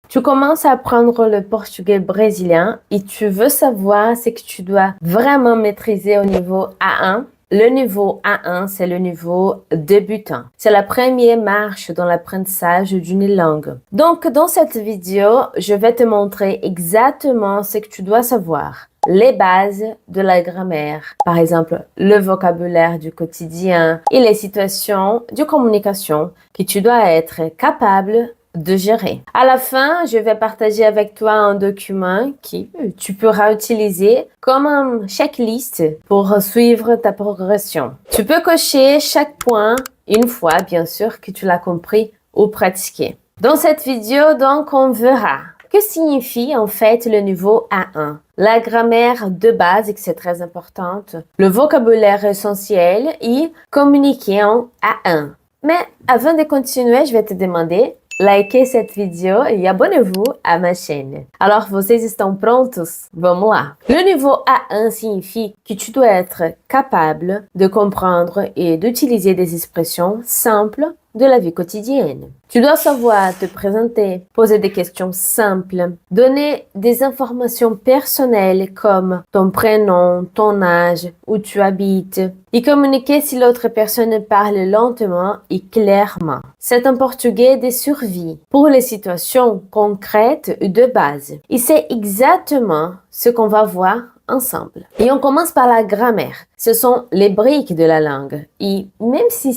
Tu commences à apprendre le portugais brésilien et tu veux savoir ce que tu dois vraiment maîtriser au niveau A1. Le niveau A1, c'est le niveau débutant. C'est la première marche dans l'apprentissage d'une langue. Donc, dans cette vidéo, je vais te montrer exactement ce que tu dois savoir. Les bases de la grammaire, par exemple le vocabulaire du quotidien et les situations de communication que tu dois être capable de gérer. À la fin, je vais partager avec toi un document que tu pourras utiliser comme un checklist pour suivre ta progression. Tu peux cocher chaque point une fois, bien sûr, que tu l'as compris ou pratiqué. Dans cette vidéo, donc, on verra que signifie en fait le niveau A1. La grammaire de base, et que c'est très importante, le vocabulaire essentiel et communiquer en A1. Mais avant de continuer, je vais te demander likez cette vidéo et abonnez-vous à ma chaîne. Alors, vocês estão prontos? Vamos lá! Le niveau A1 signifie que tu dois être capable de comprendre et d'utiliser des expressions simples de la vie quotidienne. Tu dois savoir te présenter, poser des questions simples, donner des informations personnelles comme ton prénom, ton âge, où tu habites, et communiquer si l'autre personne parle lentement et clairement. C'est un portugais de survie pour les situations concrètes de base. Et c'est exactement ce qu'on va voir ensemble. Et on commence par la grammaire. Ce sont les briques de la langue. Et même si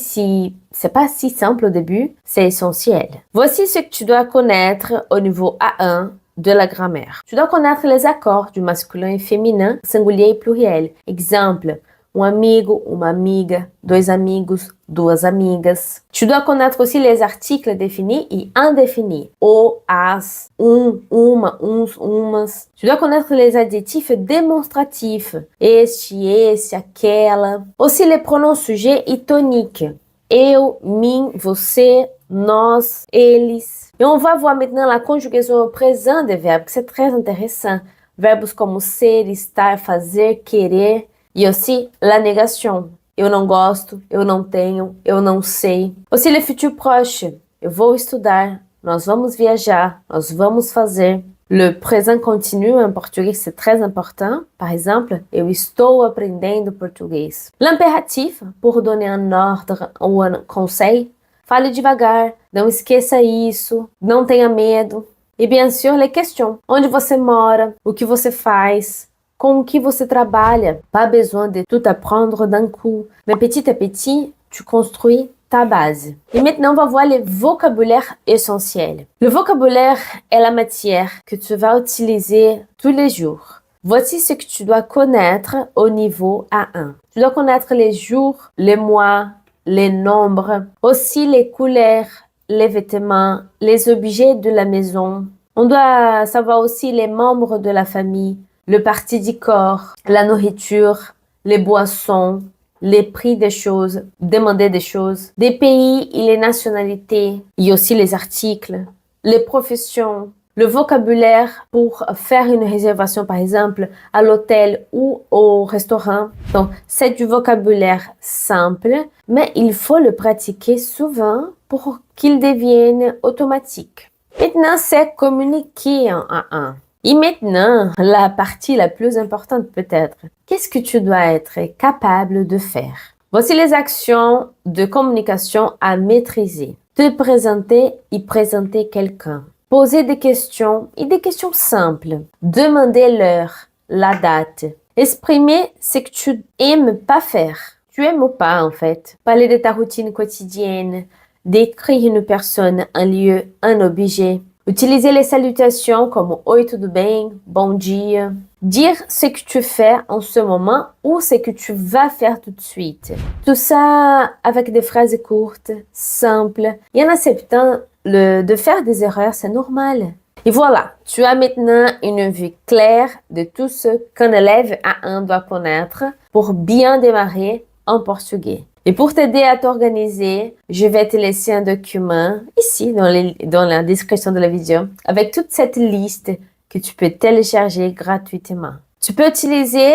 c'est pas si simple au début, c'est essentiel. Voici ce que tu dois connaître au niveau A1 de la grammaire. Tu dois connaître les accords du masculin et féminin, singulier et pluriel. Exemple, um amigo, uma amiga, dois amigos, duas amigas. Tu dois connaître aussi les articles définis et indéfinis. O, as, uma, uns, umas. Tu dois connaître les adjectifs démonstratifs. Este, esse, aquela. Aussi les pronoms sujets et toniques. Eu, mim, você, nós, eles. Et on va voir maintenant la conjugaison au présent des verbes, que c'est très intéressant. Verbos como ser, estar, fazer, querer. E aussi la négation. Eu não gosto, eu não tenho, eu não sei. Aussi le futur proche. Eu vou estudar, nós vamos viajar, nós vamos fazer. Le présent continu en portugais, c'est très important. Par exemple, eu estou aprendendo português. L'impératif, pour donner un ordre ou un conseil. Fale devagar, não esqueça isso, não tenha medo. E bien sûr, les questions. Onde você mora? O que você faz? Com qui você trabalha? Pas besoin de tout apprendre d'un coup. Mais petit à petit, tu construis ta base. Et maintenant, on va voir les vocabulaires essentiels. Le vocabulaire est la matière que tu vas utiliser tous les jours. Voici ce que tu dois connaître au niveau A1. Tu dois connaître les jours, les mois, les nombres, aussi les couleurs, les vêtements, les objets de la maison. On doit savoir aussi les membres de la famille, le parti du corps, la nourriture, les boissons, les prix des choses, demander des choses, des pays et les nationalités, et aussi les articles, les professions, le vocabulaire pour faire une réservation, par exemple, à l'hôtel ou au restaurant. Donc, c'est du vocabulaire simple, mais il faut le pratiquer souvent pour qu'il devienne automatique. Maintenant, c'est communiquer en A1. Et maintenant, la partie la plus importante peut-être. Qu'est-ce que tu dois être capable de faire? Voici les actions de communication à maîtriser. Te présenter et présenter quelqu'un. Poser des questions et des questions simples. Demander l'heure, la date. Exprimer ce que tu aimes pas faire. Tu aimes ou pas en fait. Parler de ta routine quotidienne. Décrire une personne, un lieu, un objet. Utiliser les salutations comme Oi, tudo bem, bom dia. Dire ce que tu fais en ce moment ou ce que tu vas faire tout de suite. Tout ça avec des phrases courtes, simples et en acceptant de faire des erreurs, c'est normal. Et voilà, tu as maintenant une vue claire de tout ce qu'un élève A1 doit connaître pour bien démarrer en portugais. Et pour t'aider à t'organiser, je vais te laisser un document ici dans la description de la vidéo avec toute cette liste que tu peux télécharger gratuitement. Tu peux utiliser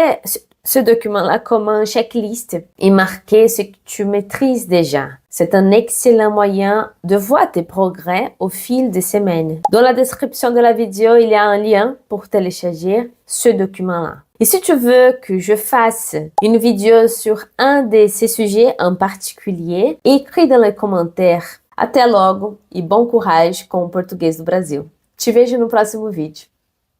ce document-là comme un checklist et marquer ce que tu maîtrises déjà. C'est un excellent moyen de voir tes progrès au fil des semaines. Dans la description de la vidéo, il y a un lien pour télécharger ce document-là. Et si tu veux que je fasse une vidéo sur un de ces sujets en particulier, écris dans les commentaires. Até logo e bom courage com o português do Brasil. Te vejo no próximo vídeo.